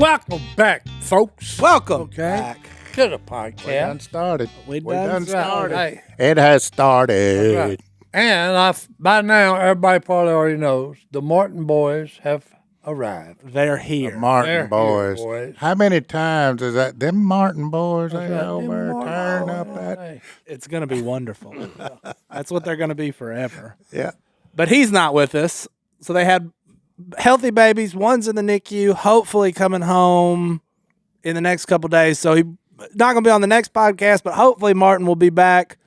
Welcome back, folks. Welcome back to the podcast. We done started. We We done done started. Hey, It has started. right. And by now, everybody probably already knows the Martin boys have arrived. They're The here. Martin They're here, boys. boys. How many times is that? Them Martin boys That's they right, over them turn Martin up boys. that. Hey, It's going to be wonderful. That's what they're going to be forever. Yeah. But he's not with us. So they had healthy babies. One's in the NICU, hopefully coming home in the next couple days. So he's not going to be on the next podcast, but hopefully Martin will be back.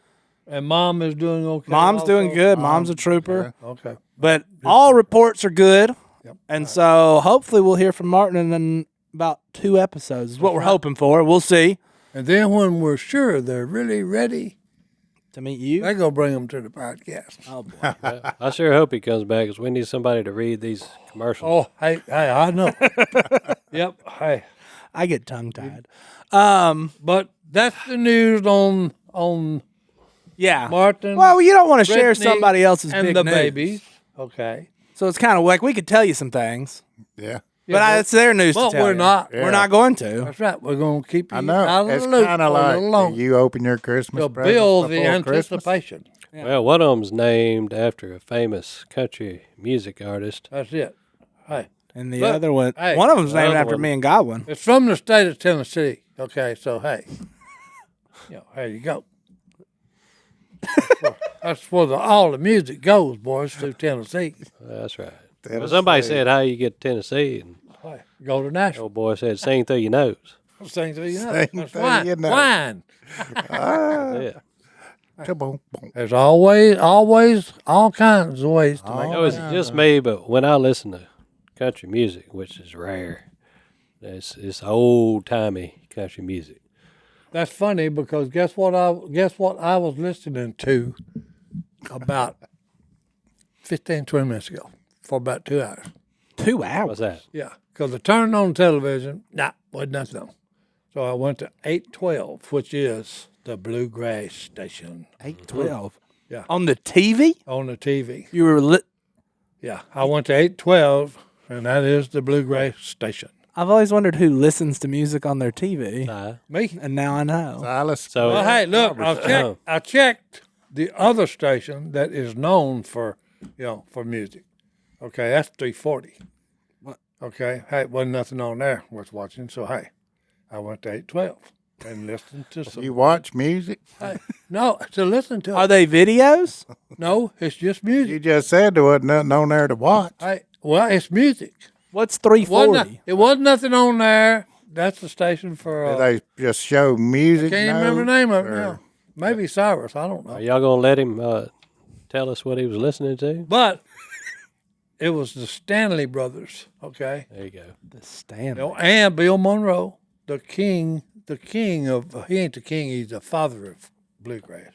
and Mom is doing okay. Mom's also? doing good. Mom's a trooper. Okay. But all reports are good. Yep. And so hopefully we'll hear from Martin in about 2 episodes is what we're hoping for. We'll see. And then when we're sure they're really ready, To meet you. they go bring them to the podcast. Oh, boy. I sure hope he comes back because we need somebody to read these commercials. Oh, hey, I know. Yep. Hey, I get tongue tied. but that's the news on Yeah. Martin. Well, you don't want to share Brittany, somebody else's and big the news. babies. Okay. So it's kind of like we could tell you some things, Yeah. Yeah, it's their news but to tell we're you. not. We're not going to. That's right. We're going to keep you I out know. of It's the loop kind for of a little like longer you open your Christmas to presents build the before Christmas. anticipation. Well, one of them's named after a famous country music artist. That's it. Hey, And the Look, other one, hey, one of them's the named other after one- me and Godwin. it's from the state of Tennessee. Okay, so hey, there you go. That's where all the music goes, boys, through Tennessee. That's right. Tennessee. Well, somebody said how you get to Tennessee, and Hey, go to the Nashville. old boy said sing through your nose. Sing through your nose. Sing That's through wine. your nose. Wine. Yeah. Kaboom, boom. There's always all kinds of ways to make It was just me, but when I listen to country music, which is rare, it's old timey country music. That's funny because guess what I was listening to about 15, 20 minutes ago for about 2 hours. 2 hours. What's that? Yeah, because I turned on television. Wasn't nothing on. So I went to 812, which is the bluegrass station 812. Yeah. On the TV? on the TV. You were lit. Yeah, I went to 812, and that is the bluegrass station. I've always wondered who listens to music on their TV. Nah. Me. And now I know. Silas. So Well, hey, look, I checked the other station that is known for, for music. Okay, that's 340. What? Okay, hey, wasn't nothing on there worth watching. So hey, I went to 812 and listened to some. You watch music? Hey, no, to listen to. Are they videos? No, it's just You music. just said there wasn't nothing on there to watch. Hey, well, it's music. What's Wasn't 340? it wasn't nothing on there. That's the station for. Did they just show music? Can't even remember the name of it or- now. Maybe Cyrus. I don't know. are y'all gonna let him tell us what he was listening to? But it was the Stanley Brothers. Okay. There you go. The stand. And Bill Monroe, the king of, he ain't the king, he's the father of bluegrass.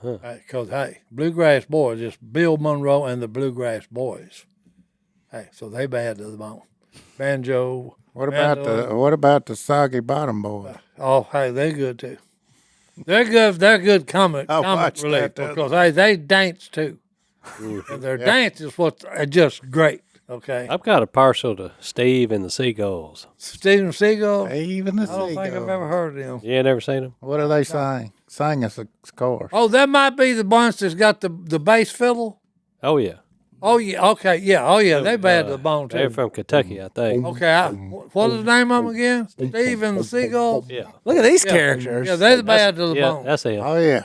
Because, hey, Bluegrass Boys, it's Bill Monroe and the Bluegrass Boys. Hey, so they bad to the bone. Banjo. What about the Soggy Bottom Boys? Oh, hey, they're good too. They're good comic watch relief that, too. because, hey, they dance too. And their dance is what's just great, okay? I'm kind of partial to Steve and the Seagulls. Steven Seagal, Even the I don't think I've Seagulls. ever heard of them. You ain't never seen them? What do they sing? Sing us a chorus. Oh, that might be the bunch that's got the bass fiddle. Oh yeah, Oh yeah, okay, yeah, oh yeah, they bad to the bone they're too. from Kentucky, I think. Okay, what is the name of them again? Steve and the Seagulls. Yeah, Look at these characters. Yeah, they're bad to the yeah, bone. that's him. Oh, yeah.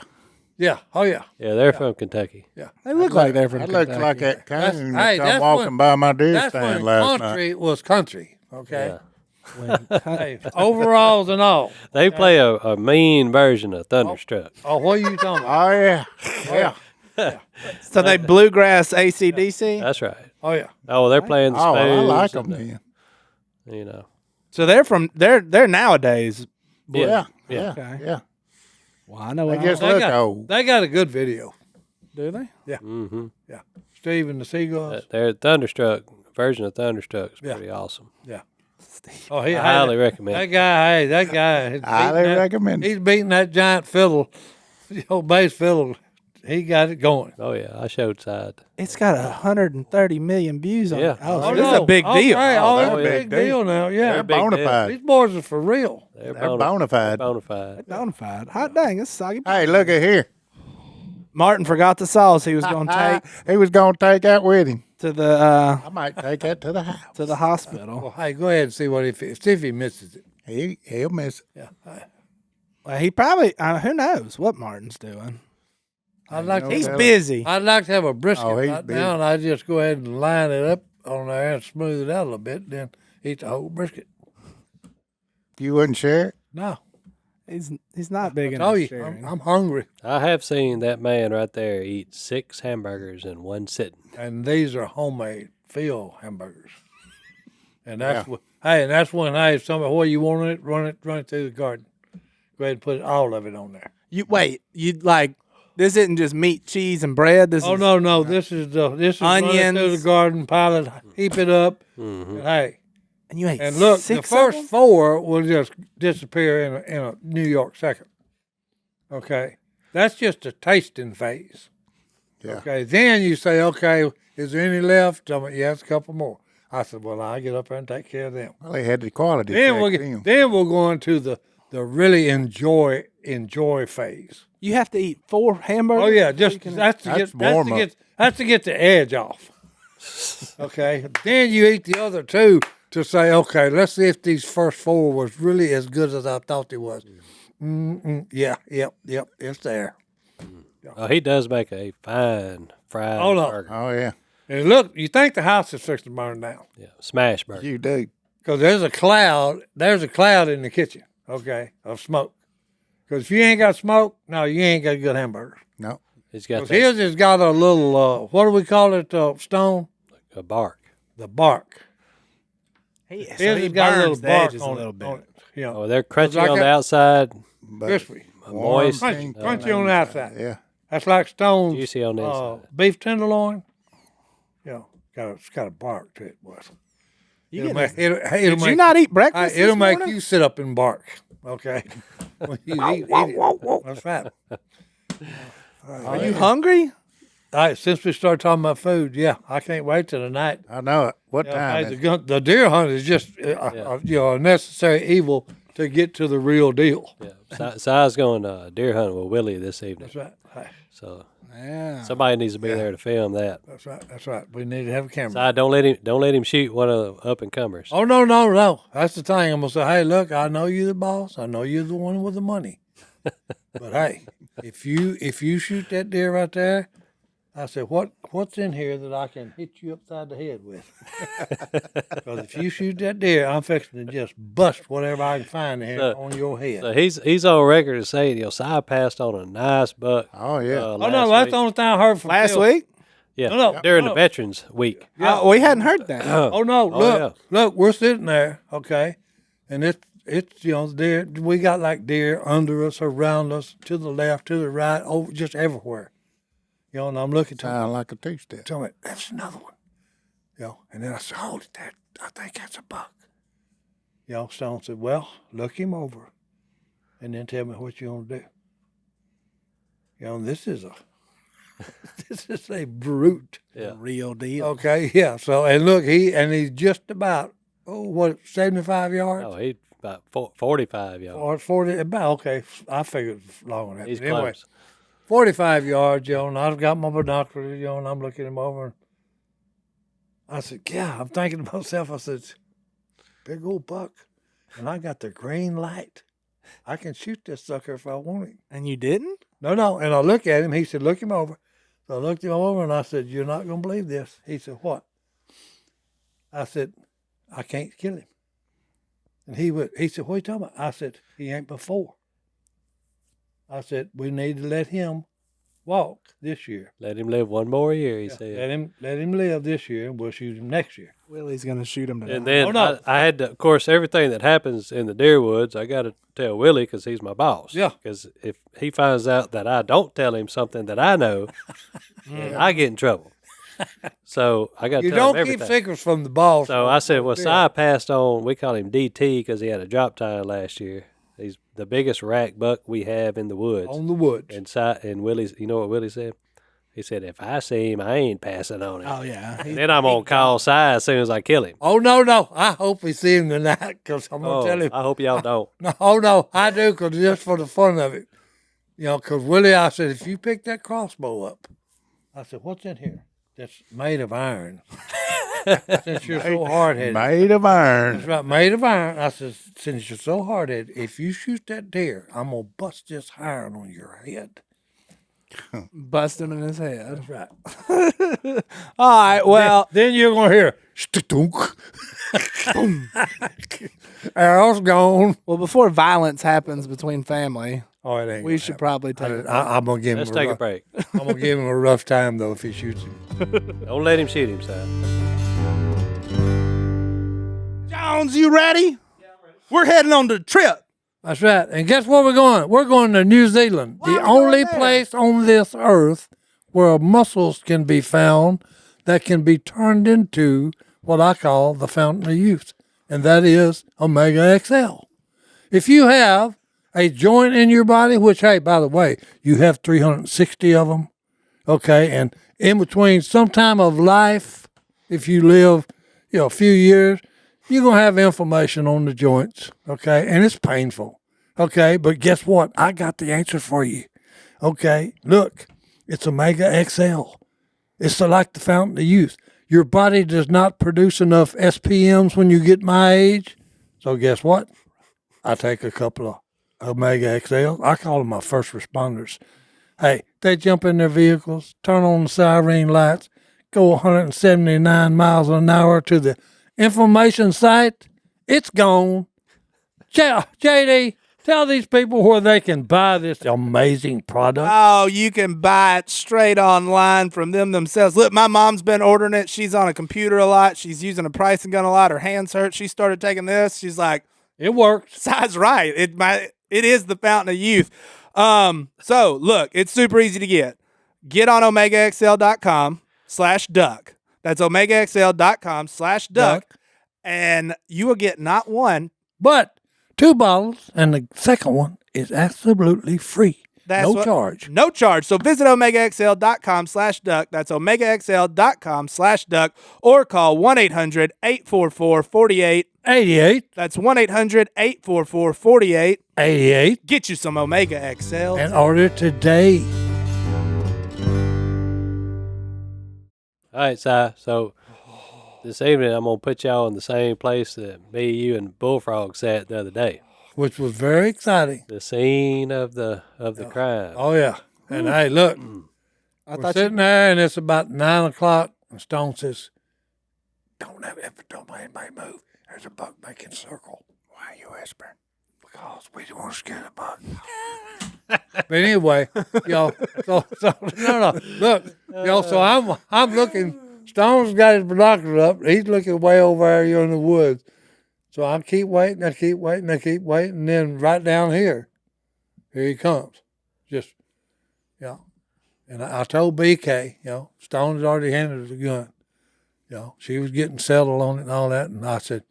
Yeah, oh yeah, Yeah, they're from Kentucky. yeah. They look like they're from That looks Kentucky. like that That's- coon hey, that that's come walking when- by my deer That's stand when last night. country was country. Okay, Yeah. hey, overalls and all. They play a mean version of Thunderstruck. Oh, what are you talking about? Oh, yeah. Yeah. So they bluegrass ACDC? That's right. Oh yeah, Oh, they're playing the Oh, I spoons. like and them then. You know. So they're nowadays. Yeah. Yeah. Yeah. Okay. Yeah. Well, I know They what just They look got- old. they got a good video. do they? Mm-hmm. Yeah, Steve and the Seagulls. Their Thunderstruck version of Thunderstruck is pretty awesome. Oh, I highly recommend that it. guy. Hey, that guy. is Highly beating that- recommend it. He's beating that giant fiddle, bass fiddle, he got it going. Oh yeah, I showed side. It's got 130 million views on Yeah. it. Oh, Oh, so this is a big deal. Okay, Oh, it's that's a big deal now. They're Yeah, big bona deal. fide. these boys are for real. They're bona fide. Bona fide. Bona fide. Hot dang, it's soggy. Hey, look at here. Martin forgot the sauce he was going to take He was going to take that with him. to the I might take that to the house. hospital. Well, hey, go ahead and see see if he misses it. He'll miss it. Yeah, Well, he probably who knows what Martin's doing. I'd like He's to. busy. I'd like to have a brisket Oh, he's right busy. now, and I just go ahead and line it up on there and smooth it out a little bit, then eat the whole brisket. You wouldn't share it? No, He's not big oh, into you, sharing. I'm hungry, I have seen that man right there eat 6 hamburgers in one sitting. and these are homemade Phil hamburgers. And that's what. Hey, and that's when somebody, what you want it, run it through the garden. Go ahead and put all of it on there. You wait. You like this isn't just meat, cheese, and bread. This Oh is no, this is run it through Onions. the garden, pile it, heap it up. Mm-hmm. And hey, and you ate and look, the 6 of first them? 4 will just disappear in a New York second. Okay, that's just a tasting phase. Yeah. Okay, then you say, okay, is there any left? I mean, yes, a couple more. I said, well, I get up there and take care of them. Well, they had the quality Then check we'll them. then we'll go into the really enjoy phase. You have to eat 4 hamburgers. Oh yeah, before just you can- That's warm up. that's to get the edge off. Okay, then you eat the other 2 to say, okay, let's see if these first 4 was really as good as I thought they was. Yeah, yep, it's there. Oh, he does make a fine fried Oh, no. burger. Oh, yeah. And look, you think the house is fixing to burn down Yeah, smash burger. You do. because there's a cloud in the kitchen, okay, of smoke. Because if you ain't got smoke, no, you ain't got good hamburgers. No. He's got 'Cause that, his has got a little, what do we call it, stone? a bark. The bark. He, His so he has got a little burns the bark edges on a little it. bit. On it, you know, Oh, they're crunchy like on the that- outside, But crispy. moist, warm, Crunchy on the outside. Yeah. That's like stones. juicy on the inside. Beef tenderloin. You know, it's got a bark to it, boys. You It'll get make, it'll Did make, you not eat breakfast? it'll this make morning? you sit up and bark. Okay, when you eat it. That's right. Are you hungry? All right, since we started talking about food, yeah, I can't wait till the night. I know it. What Yeah, time hey, is it? the deer hunt is just a necessary evil to get to the real deal. Yeah, so I was going deer hunting with Willie this evening. That's right. Hey, So Yeah. somebody needs to be there to film that. that's right. That's right. We need to have a camera. So don't let him shoot one of the up and comers. Oh no! That's the thing. I'm gonna say, hey, look, I know you're the boss. I know you're the one with the money. But hey, if you shoot that deer right there, I said, what's in here that I can hit you upside the head with? Because if you shoot that deer, I'm fixing to just bust whatever I can find in here on your head. So he's on record as saying, Si passed on a nice buck. Oh, yeah. Oh no, last that's week. the only thing I heard from Last Phil. week? Yeah, No, during no. the Veterans Week. Yeah. Oh, we hadn't heard that. Oh no! Oh, Look, we're sitting there, okay, and it's deer. We got like deer under us, around us, to the left, to the right, over just everywhere. And I'm looking to Sound like a two-step. tell me that's another one. And then I said, hold it there. I think that's a buck. Stone said, well, look him over, and then tell me what you want to do. And this is a brute. Yeah. Real deal. Okay, yeah. So and look, he's just about 75 yards. Oh, he's about 45 yards. Or 40, about, okay, I figured long enough. He's But anyway, close. 45 yards, and I've got my binoculars, and I'm looking him over. And I said, yeah, I'm thinking to myself, I said, big old buck, and I got the green light. I can shoot this sucker if I want him. And you didn't? No. And I look at him, he said, look him over. So I looked him over, and I said, you're not going to believe this. He said, what? I said, I can't kill him. And he said, what are you talking about? I said, he ain't before. I said, we need to let him walk this year. Let him live one more year, he said. Let him live this year, and we'll shoot him next year. Willie's going to shoot him tonight. And then Oh, no. I had to, of course, everything that happens in the deer woods, I got to tell Willie because he's my boss. Yeah. Because if he finds out that I don't tell him something that I know, then I get in trouble. So I got to You tell him don't keep everything. secrets from the boss. So I said, well, Yeah. Si passed on, we call him DT because he had a drop time last year. He's the biggest rack buck we have in the woods. On the woods. And Willie's, you know what Willie said? He said, if I see him, I ain't passing on him. Oh yeah. And then I'm going to call Si as soon as I kill him. Oh, no. I hope we see him tonight because I'm going to tell him. I hope y'all don't. No, oh, no, I do because just for the fun of it. You know, because Willie, I said, if you pick that crossbow up, I said, what's in here? That's made of iron. Since you're so hard-headed. Made of iron. That's right, made of iron. I said, since you're so hard-headed, if you shoot that deer, I'm going to bust this iron on your head. Bust him in his head. That's right. All right. Well, Then you're going to hear, stunk. Boom. Arrow's gone. well, before violence happens between family, Oh, it ain't we should probably take it. I'm going to give him Let's take a rough, break. I'm going to give him a rough time, though, if he shoots him. Don't let him shoot him, Si. Jones, you ready? Yeah, I'm ready. We're heading on the trip. That's right. And guess where we're going? We're going to New Zealand, Why the are we going only there? place on this earth where mussels can be found that can be turned into what I call the fountain of youth, and that is Omega XL. If you have a joint in your body, which, hey, by the way, you have 360 of them, okay, and in between some time of life, if you live, a few years, you're going to have inflammation on the joints, okay? And it's painful, okay? But guess what? I got the answer for you, okay? Look, it's Omega XL. It's like the fountain of youth. Your body does not produce enough SPMs when you get my age. So guess what? I take a couple of Omega XL. I call them my first responders. Hey, they jump in their vehicles, turn on the siren lights, go 179 miles an hour to the inflammation site, it's gone. JD, tell these people where they can buy this amazing product. Oh, you can buy it straight online from them themselves. Look, my mom's been ordering it. She's on a computer a lot. She's using a pricing gun a lot. Her hands hurt. She started taking this. She's like, It works. Si's right. It is the fountain of youth. So look, it's super easy to get. Get on omegaxl.com/duck. That's omegaxl.com/duck. And you will get not one, But 2 bottles, and the second one is absolutely free. No charge. No charge. So visit omegaxl.com/duck. That's omegaxl.com/duck, or call 1-800-844-4888. 88. That's 1-800-844-4888. 88. Get you some Omega XL. And order today. All right, Si. So this evening, I'm going to put y'all in the same place that me, you, and Bullfrog sat the other day. Which was very exciting. The scene of the crime. Oh, yeah. And hey, look, I we're thought sitting there, and it's about 9 o'clock, and Stone says, don't anybody move. There's a buck making a circle. Why are you whispering? Because we don't want to scare the buck. But anyway, so no. Look, so I'm looking. Stone's got his binoculars up. He's looking way over there in the woods. So I keep waiting, and then right down here he comes. Just, And I told BK, Stone's already handed her the gun. She was getting settled on it and all that, and I said,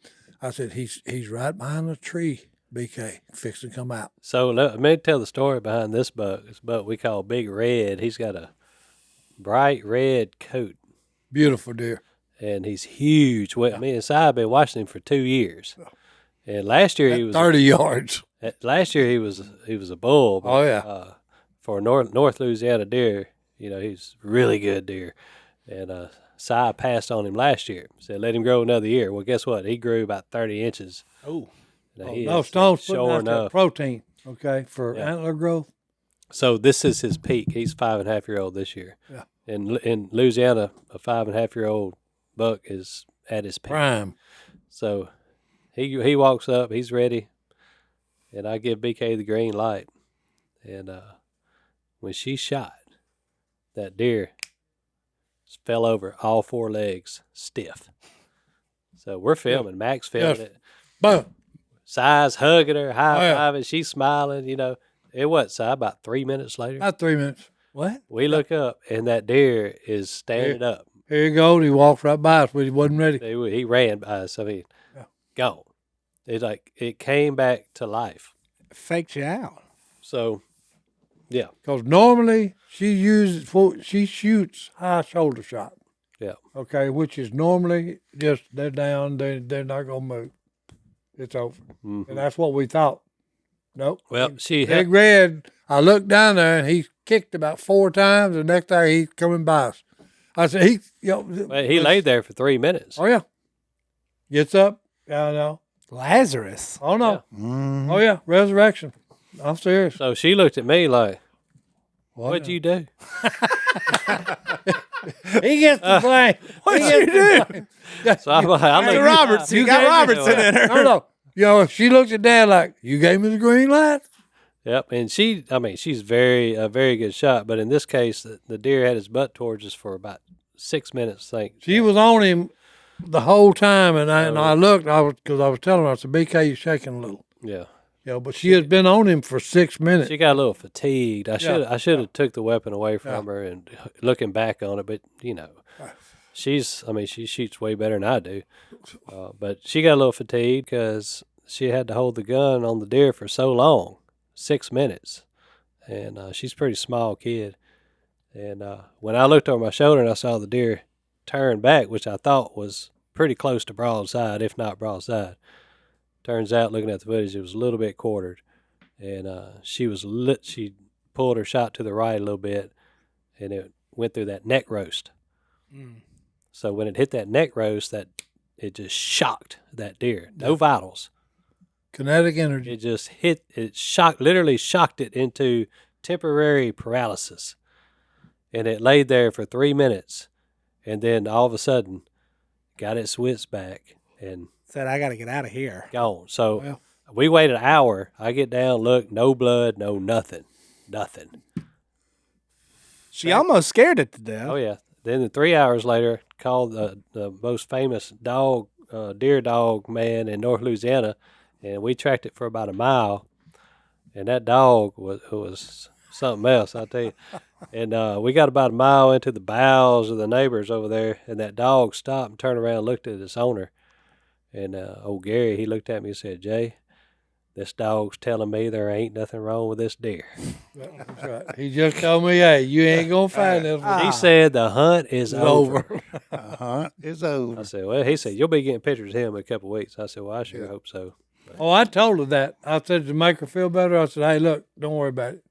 he's right behind the tree, BK, fixing to come out. So let me tell the story behind this buck. This buck we call Big Red. He's got a bright red coat. Beautiful deer. And he's huge. Well, me and Si have been watching him for 2 years. And last year he was 30 yards. Last year he was a bull. But, Oh, yeah. For North Louisiana deer, he's really good deer. And Si passed on him last year. Said let him grow another year. Well, guess what? He grew about 30 inches. Oh. He No, is Stone's sure putting out that enough. protein, okay, for antler growth. So this is his peak. He's 5.5-year-old this year. Yeah. In Louisiana, a 5.5-year-old buck is at his peak. Prime. So he walks up, he's ready, and I give BK the green light. And when she shot, that deer fell over all 4 legs, stiff. So we're filming. Max filming it. Boom. Si's hugging her, high-fiving. yeah. She's smiling, It was, Si, about 3 minutes later. About 3 minutes. What? We look up, and that deer is standing up. Here you go. And he walked right by us, but he wasn't ready. He ran by us. I mean, gone. It's like it came back to life. faked you out. So, yeah, Because normally she shoots high shoulder shot. yeah. Okay, which is normally just they're down, they're not gonna move. It's over, and that's what we thought. Nope. Well, she Big Red. I looked down there and he kicked about 4 times. The next day he's coming by us. I said he laid there for 3 minutes. Oh yeah, gets up. Yeah, I know. Lazarus. Oh no. Mm. Oh yeah, resurrection. I'm serious. So she looked at me like, "What'd you do?" He gets the blame. What'd you do? So I'm like, Hey, Robertson. You got gave me Robertson in her. No. She looks at Dad like, you gave me the green light. Yep, and she's a very good shot. But in this case, the deer had his butt towards us for about 6 minutes. I think She was on him the whole time, and I looked. Because I was telling her, I said, "BK, you shaking a little." Yeah, But she has been on him for 6 minutes. she got a little fatigued. I should have took the weapon away from her. And looking back on it, but she shoots way better than I do. But she got a little fatigued because she had to hold the gun on the deer for so long, 6 minutes, and she's a pretty small kid. And when I looked over my shoulder and I saw the deer turn back, which I thought was pretty close to broadside, if not broadside, turns out looking at the footage, it was a little bit quartered, and she pulled her shot to the right a little bit, and it went through that neck roast. So when it hit that neck roast, it just shocked that deer. No vitals. Kinetic energy. It just literally shocked it into temporary paralysis. And it laid there for 3 minutes, and then all of a sudden got its wits back and Said, I got to get out of here. gone. So we waited an hour. I get down, look, no blood, no nothing. She almost scared it to death. Oh, yeah. Then 3 hours later, called the most famous deer dog man in North Louisiana, and we tracked it for about a mile. And that dog was something else, I'll tell you. And we got about a mile into the bowels of the neighbors over there, and that dog stopped and turned around and looked at its owner. And old Gary, he looked at me and said, "Jay, this dog's telling me there ain't nothing wrong with this deer." That's right. He just told me, "Hey, you ain't gonna find this one." He said the hunt is over. The hunt is over. I said, "Well," he said, "you'll be getting pictures of him in a couple of weeks." I said, "Well, I sure hope so." Oh, I told her that. I said to make her feel better. I said, "Hey, look, don't worry about it,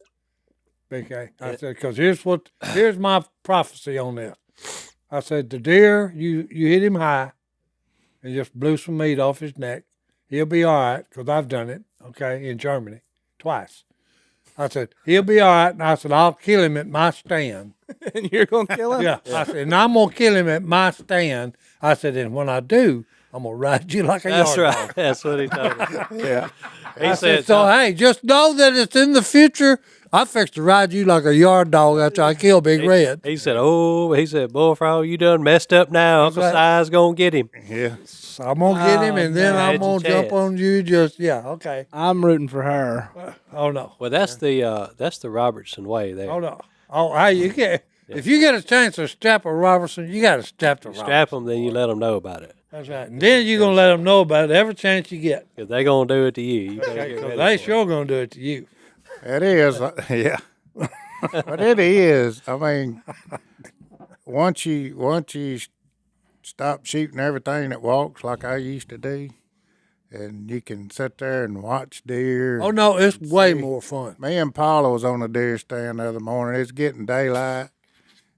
BK." I said, "Because here's my prophecy on this." I said, "The deer, you hit him high, and just blew some meat off his neck. He'll be all right, because I've done it, okay, in Germany, twice." I said, "He'll be all right." And I said, "I'll kill him at my stand." And you're going to kill him? Yeah. I said, "And I'm going to kill him at my stand." I said, "And when I do, I'm going to ride you like a That's yard right. dog." That's what he told me. Yeah. He said, So, hey, just know that it's in the future. I fixed to ride you like a yard dog after I kill Big Red. he said, "Bullfrog, you done messed up now. Uncle right. Si's going to get him." Yeah. So I'm going to get him, and then I'm imagine going to jump Jase. on you. Just, okay. I'm rooting for her. Oh, no. Well, that's the Robertson way there. Oh, no. Oh, hey, you get if you get a chance to step a Robertson, you got to step the Robertson. Strap them, then you let them know about it. That's right. And then you're going to let them know about it every chance you get. Because they're going to do it to you. You better get Because ready they for it. sure going to do it to you. It is. Yeah. But it is. I mean, once you stop shooting everything that walks like I used to do, and you can sit there and watch deer. Oh, no, it's way more fun. Me and Paula was on a deer stand the other morning. It's getting daylight,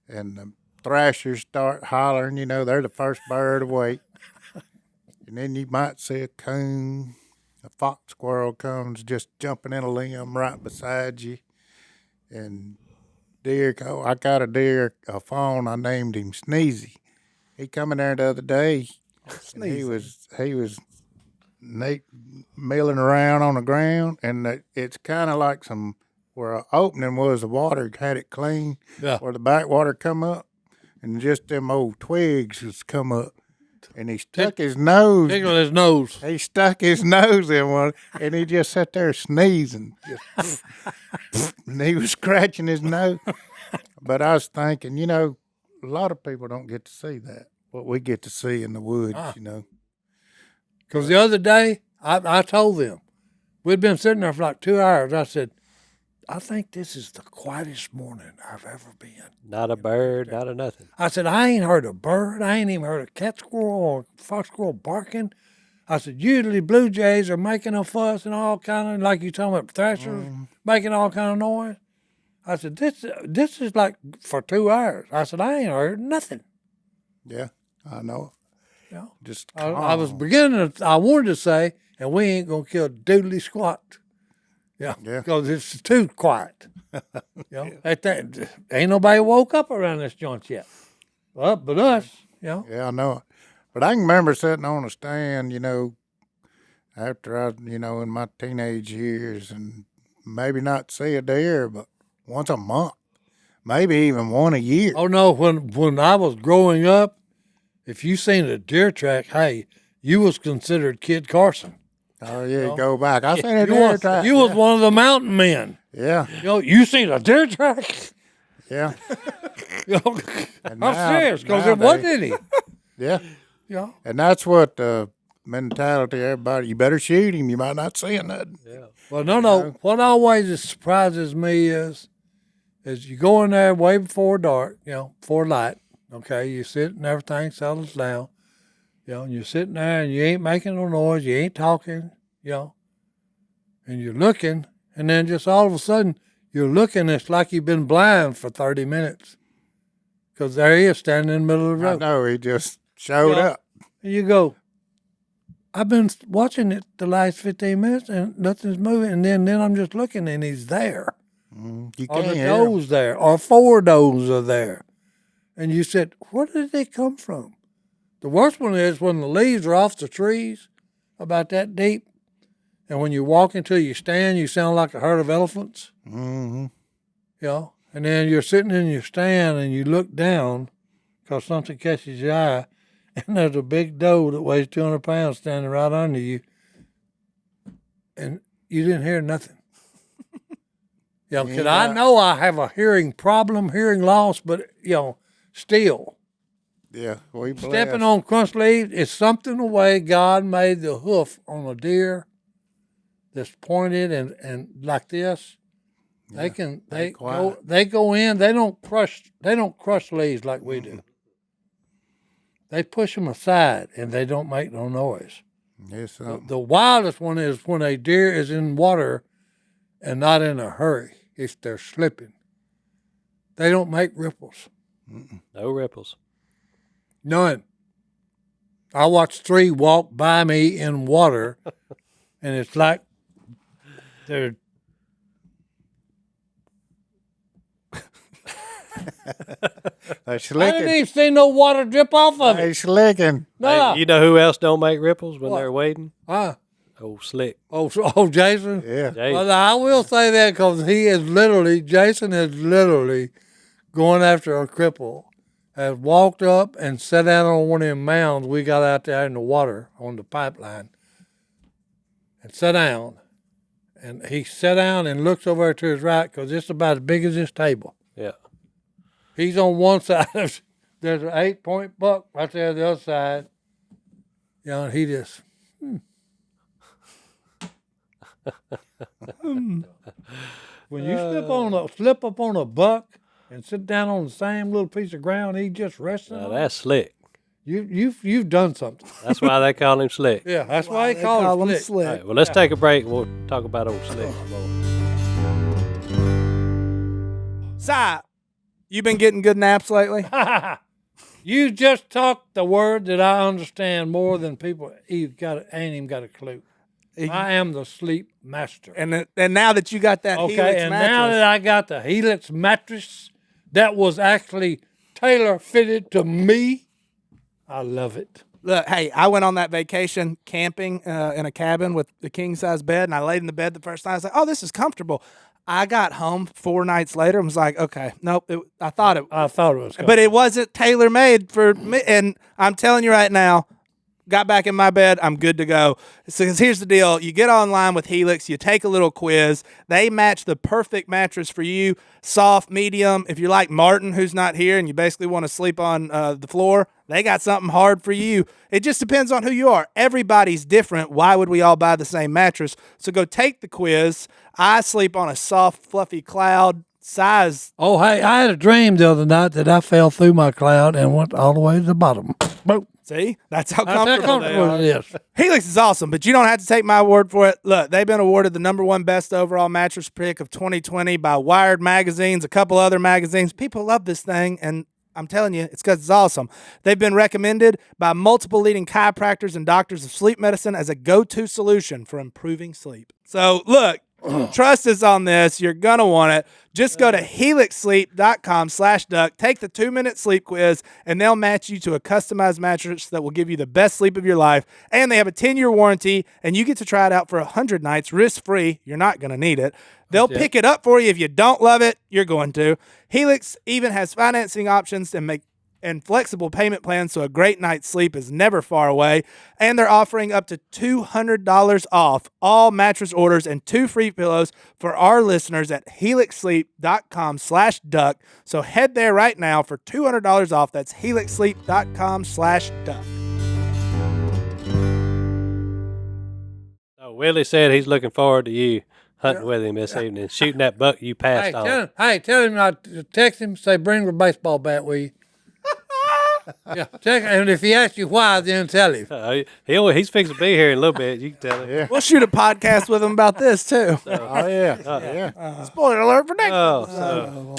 and the thrashers start hollering. You know, they're the first bird awake. And then you might see a coon. A fox squirrel comes just jumping in a limb right beside you. And deer, I got a fawn. I named him Sneezy. He come in there the other day. And he was milling around on the ground, and it's kind of like where an opening was, the water had it clean, where the backwater come up, and just them old twigs has come up, and he stuck his nose. Tickle his nose. He stuck his nose in one, and he just sat there sneezing, and he was scratching his nose. But I was thinking, a lot of people don't get to see that, what we get to see in the woods, Because the other day, I told them, We'd been sitting there for like 2 hours. I said, I think this is the quietest morning I've ever been. Not a bird, not a nothing. I said, I ain't heard a bird. I ain't even heard a cat squirrel or fox squirrel barking. I said, usually blue jays are making a fuss and all kind of, like you talking about thrashers, making all kind of noise. I said, this is like for 2 hours. I said, I ain't heard nothing. Yeah, I know. You know? Just I was beginning to, I wanted to say, and we ain't going to kill doodly squat. Yeah, Yeah. because it's too quiet. Ain't nobody woke up around this joint yet. Well, but us, Yeah, I know it. But I can remember sitting on a stand, after I, in my teenage years, and maybe not see a deer, but once a month, maybe even one a year. Oh no, when I was growing up, if you seen a deer track, hey, you was considered Kid Carson. Oh yeah, go back. I seen a deer track. You was one of the mountain men. Yeah, You seen a deer track? yeah, I'm now- serious, because it nowadays- wasn't any. yeah. Yeah. And that's what the mentality everybody, you better shoot him. You might not see nothing. Yeah. Well, no. What always surprises me is you go in there way before dark, before light. Okay, you sit and everything settles down. And you're sitting there and you ain't making no noise, you ain't talking, and you're looking, and then just all of a sudden you're looking. It's like you've been blind for 30 minutes, because there he is standing in the middle of the I road. know, he just showed up. And you go, I've been watching it the last 15 minutes and nothing's moving. And then I'm just looking and he's there. You Or can't the hear him. does there. Or 4 does are there. And you said, where did they come from? The worst one is when the leaves are off the trees about that deep. And when you walk until you stand, you sound like a herd of elephants. Mm-hmm. And then you're sitting in your stand and you look down because something catches your eye. And there's a big doe that weighs 200 pounds standing right under you. And you didn't hear nothing. Because I know I have a hearing problem, hearing loss, but, still. Yeah, we blessed. Stepping on crunch leaves is something the way God made the hoof on a deer that's pointed and like this. They go in, they don't crush leaves like we do. They push them aside and they don't make no noise. Yes, The wildest one is when a deer is in water and not in a hurry if they're slipping. They don't make ripples. No ripples. None. I watched 3 walk by me in water, and it's like they're. They I slicking. didn't even see no water drip off of They it. slicking. No. Hey, you know who else don't make ripples when What? they're wading? Huh? Oh, slick. Oh, Jason? Yeah. Jay. Well, I will say that because Jason is literally going after a cripple, has walked up and sat down on one of them mounds we got out there in the water on the pipeline and sat down. And he sat down and looks over to his right because it's about as big as this table. Yeah. He's on one side. There's an 8-point buck right there on the other side. And he just, When you slip up on a buck and sit down on the same little piece of ground he just resting Now on, that's slick. you've done something. That's why they call him slick. Yeah, that's why they call him slick. All right, well, let's take a break and we'll talk about old slick. Si, you been getting good naps lately? You just talked the word that I understand more than people ain't even got a clue. I am the sleep master. And now that you got that Okay, Helix and mattress, now that I got the Helix mattress that was actually tailor fitted to me, I love it. look, hey, I went on that vacation camping in a cabin with the king size bed, and I laid in the bed the first night. I was like, oh, this is comfortable. I got home 4 nights later and was like, okay, nope. I thought it was, but it wasn't tailor made for me. And I'm telling you right now, got back in my bed, I'm good to go. So 'cause here's the deal. You get online with Helix, you take a little quiz. They match the perfect mattress for you, soft, medium. If you're like Martin, who's not here, and you basically want to sleep on the floor, they got something hard for you. It just depends on who you are. Everybody's different. Why would we all buy the same mattress? So go take the quiz. I sleep on a soft, fluffy cloud size. Oh, hey, I had a dream the other night that I fell through my cloud and went all the way to the bottom. Boom. See? That's how That's how comfortable they comfortable are. it is. Helix is awesome, but you don't have to take my word for it. Look, they've been awarded the #1 best overall mattress pick of 2020 by Wired magazines, a couple other magazines. People love this thing, and I'm telling you, it's because it's awesome. They've been recommended by multiple leading chiropractors and doctors of sleep medicine as a go-to solution for improving sleep. So, look, trust us on this. You're going to want it. Just go to helixsleep.com/duck, take the 2-minute sleep quiz, and they'll match you to a customized mattress that will give you the best sleep of your life. And they have a 10-year warranty, and you get to try it out for 100 nights risk-free. You're not going to need it. They'll pick it up for you. If you don't love it, you're going to. Helix even has financing options and flexible payment plans, so a great night's sleep is never far away. And they're offering up to $200 off all mattress orders and 2 free pillows for our listeners at helixsleep.com/duck. So head there right now for $200 off. That's helixsleep.com/duck. So Willie said he's looking forward to you hunting with him this evening, shooting that buck you Hey, passed on. tell him I text him, say, bring the baseball bat with you. Yeah, and if he asks you why, then tell him. He's fixing to be here in a little bit. You can tell him. Yeah. We'll shoot a podcast with him about this, too. Oh, yeah. Spoiler alert for next Oh,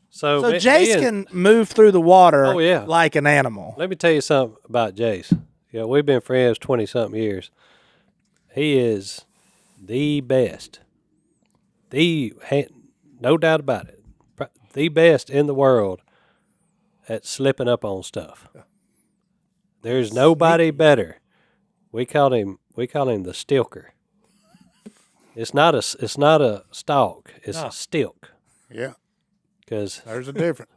so So Jase can move through the water Oh, yeah. like an animal. Let me tell you something about Jase. Yeah, we've been friends 20-something years. He is the best. No doubt about it. The best in the world at slipping up on stuff. There's nobody better. We call him the stilker. It's not a stalk. It's a stilk. Yeah. Because There's a difference.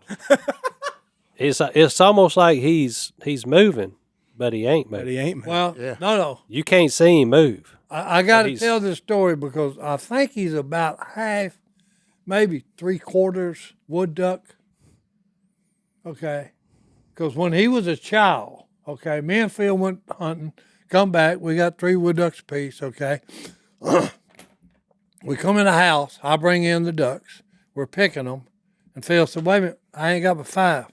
it's almost like he's moving, but he ain't moving. But he ain't. Well, Yeah. no. You can't see him move. I got to he's- tell this story because I think he's about half, maybe 3/4 wood duck. Okay. Because when he was a child, okay, me and Phil went hunting, come back, we got 3 wood ducks apiece, okay. We come in the house, I bring in the ducks, we're picking them, and Phil said, wait a minute, I ain't got but 5.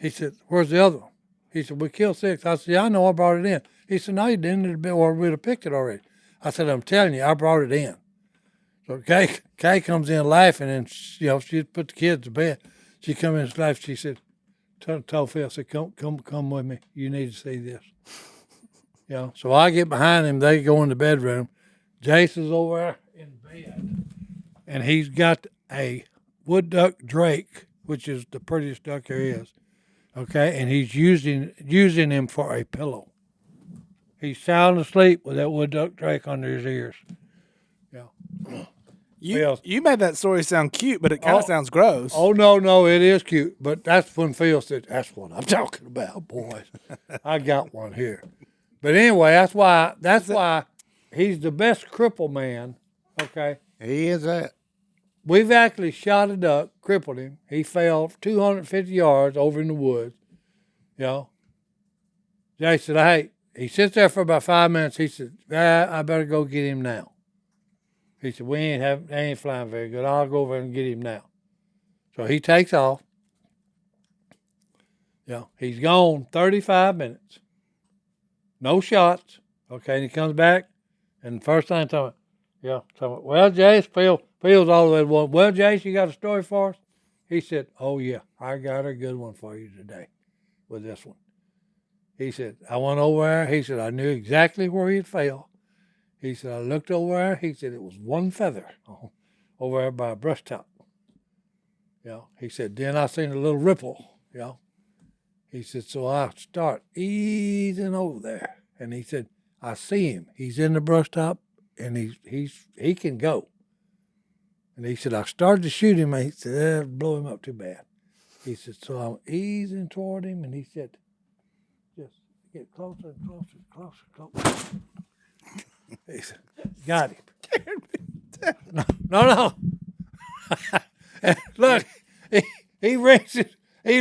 He said, where's the other one? He said, we killed 6. I said, yeah, I know, I brought it in. He said, no, you didn't, we'd have picked it already. I said, I'm telling you, I brought it in. So Kay comes in laughing, and she put the kids to bed. She come in and laughed. She said, told Phil, said, come with me. You need to see this. So I get behind him. They go in the bedroom. Jase is over there in bed, and he's got a wood duck drake, which is the prettiest duck there is. Okay, and he's using him for a pillow. He's sound asleep with that wood duck drake under his ears. Yeah. You made that story sound cute, but it kind of sounds gross. Oh, no, it is cute. But that's when Phil said, that's what I'm talking about, boys. I got one here. But anyway, that's why he's the best cripple man, okay? He is that. We've actually shot a duck, crippled him. He fell 250 yards over in the woods, Jay said, hey, he sits there for about 5 minutes. He said, I better go get him now. He said, they ain't flying very good. I'll go over and get him now. So he takes off. He's gone 35 minutes. No shots. Okay, and he comes back, and the first thing talking, well, Jase, Phil's all the way to one. Well, Jase, you got a story for us? He said, oh, yeah, I got a good one for you today with this one. He said, I went over there. He said, I knew exactly where he'd fell. He said, I looked over there. He said, it was one feather over there by a brush top. He said, then I seen a little ripple. He said, so I start easing over there. And he said, I see him. He's in the brush top, and he can go. And he said, I started to shoot him, and he said, blow him up too bad. He said, so I'm easing toward him, and he said, just get closer and closer and closer. He said, got him. No. And look, he reaches. He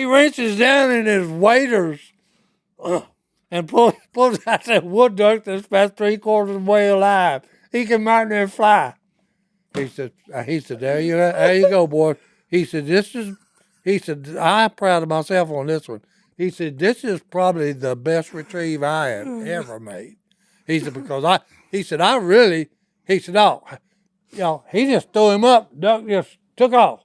reaches down in his waders and pulls out that wood duck that's about 3/4 of the way alive. He can right there fly. He said, there you go, boy. He said, I'm proud of myself on this one. He said, this is probably the best retrieve I had ever made. He said, because he said, he just threw him up, duck just took off.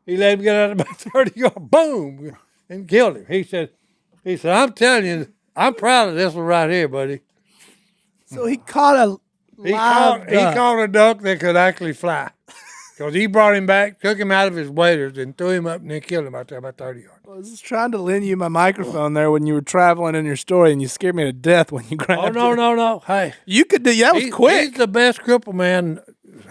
He let him get out about 30 yards, boom, and killed him. He said, I'm telling you, I'm proud of this one right here, buddy. So he caught a He live duck. caught a duck that could actually fly. Because he brought him back, took him out of his waders, and threw him up and then killed him out there about 30 yards. I was just trying to lend you my microphone there when you were traveling in your story, and you scared me to death when you grabbed Oh, it. no. Hey. You could do that. Was quick. He's the best cripple man.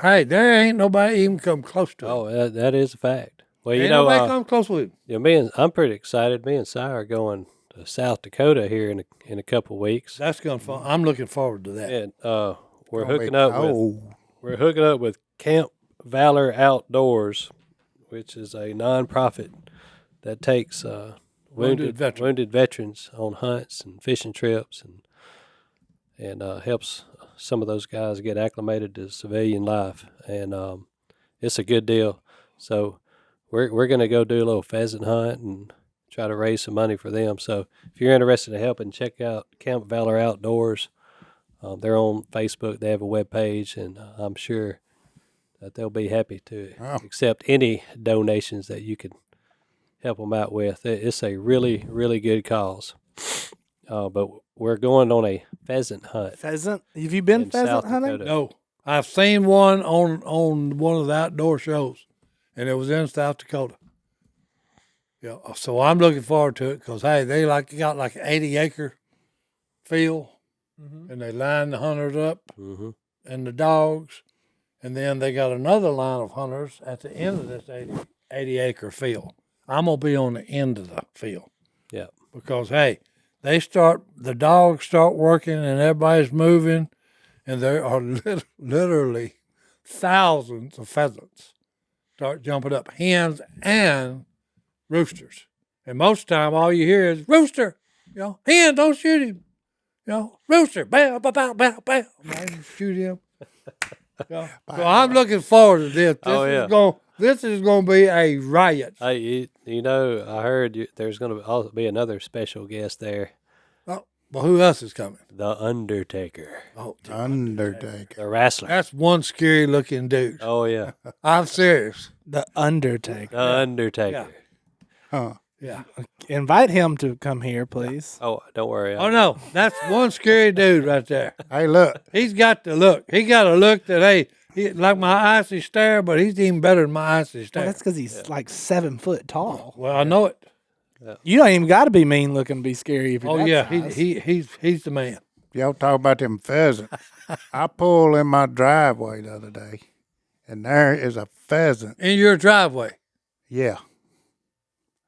Hey, there ain't nobody even come close to him. Oh, that is a fact. Well, Ain't nobody come close with him. I'm pretty excited. Me and Si are going to South Dakota here in a couple weeks, That's going to fun. I'm looking forward to that. and we're Gonna be hooking up with Camp Valor Outdoors, which is a nonprofit that takes wounded veterans on hunts and fishing trips, and helps some of those guys get acclimated to civilian life, and it's a good deal. So we're going to go do a little pheasant hunt and try to raise some money for them. So if you're interested in helping, check out Camp Valor Outdoors. They're on Facebook. They have a web page, and I'm sure that they'll be happy to accept any donations that you could help them out with. It's a really, really good cause. But we're going on a pheasant hunt. Pheasant? Have you been in pheasant South hunting? Dakota. No, I've seen one on one of the outdoor shows, and it was in South Dakota. Yeah, so I'm looking forward to it because, hey, they got like an 80-acre field, and they line the hunters up and the dogs, and then they got another line of hunters at the end of this 80-acre field. I'm going to be on the end of the field. Yeah. Because, hey, the dogs start working and everybody's moving, and there are literally thousands of pheasants start jumping up, hens and roosters. And most of the time, all you hear is, rooster, hen, don't shoot him. Rooster, bow, bow, bow, bow, bow. Man, shoot him. So I'm looking forward to this. This is going to be a riot. Hey, I heard there's going to also be another special guest there. Oh, well, who else is coming? The Undertaker. Oh, Undertaker. The wrestler. that's one scary looking dude. Oh, yeah. I'm serious. The Undertaker. The Undertaker. Huh. Yeah. Invite him to come here, please. Oh, don't worry. Oh, no. That's one scary dude right there. Hey, look. He's got the look. He got a look that, hey, like my icy stare, but he's even better than my icy stare. Well, that's because he's like 7 foot tall. Well, I know it. You don't even got to be mean looking to be scary if you're Oh, that yeah. size. He's the man. Y'all talk about them pheasants. I pulled in my driveway the other day, and there is a pheasant. In your driveway. Yeah.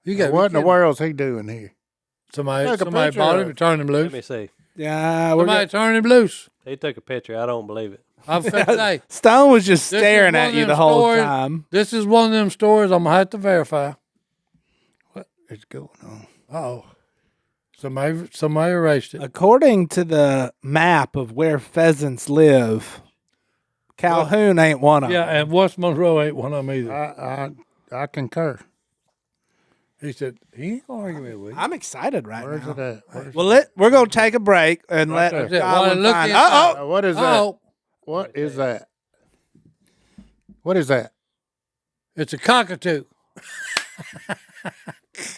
You got What in the world's he doing here? Somebody Took a bought picture him of and it. turned him Let me loose. see. Yeah, we're Somebody turned him loose. He took a picture. I don't believe it. I'm finna say, Stone was just This is staring one at of you them the whole stories- time. this is one of them stories I'm going to have to verify. What is going on? Uh-oh. Somebody erased it. According to the map of where pheasants live, Calhoun ain't one of Yeah, them. and West Monroe ain't one of them either. I concur. He said, he ain't going to argue with me. I'm excited right Where's now. it at? Where's Well, we're going to take a break and let there. While Godwin looking find. inside. Uh-oh. What is that? Oh, What is that? What is that? it's a cockatoo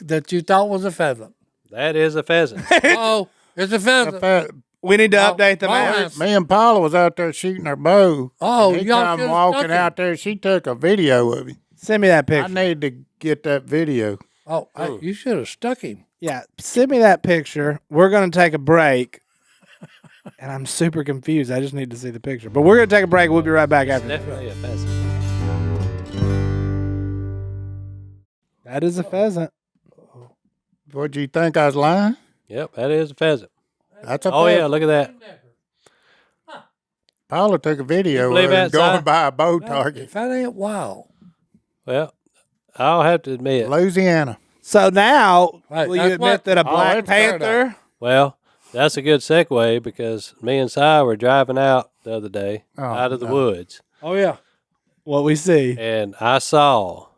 that you thought was a pheasant. That is a pheasant. Oh, it's a pheasant. We need to update the oh, map. yes. Me and Paula was out there shooting her bow. Oh, and he y'all come should've walking stuck him. out there. She took a video of him. Send me that I picture. need to get that video. Oh, hey, you should have stuck him. Yeah, send me that picture. We're going to take a break. And I'm super confused. I just need to see the picture. But we're going to take a break. We'll be right back after this. Definitely a pheasant. That is a pheasant. What, do you think I was lying? Yep, that is a pheasant. That's a Oh yeah, pheasant. look at that. Paula took a video believe of him that, going Si? by a bow If target. that ain't wild. Well, I'll have to admit. Louisiana. So now, Right, will you that's admit what- that a Oh, Black it's started Panther? Well, that's a good segue because me and Si were driving out the other day Oh, out of the no. woods, Oh yeah. What we see? and I saw.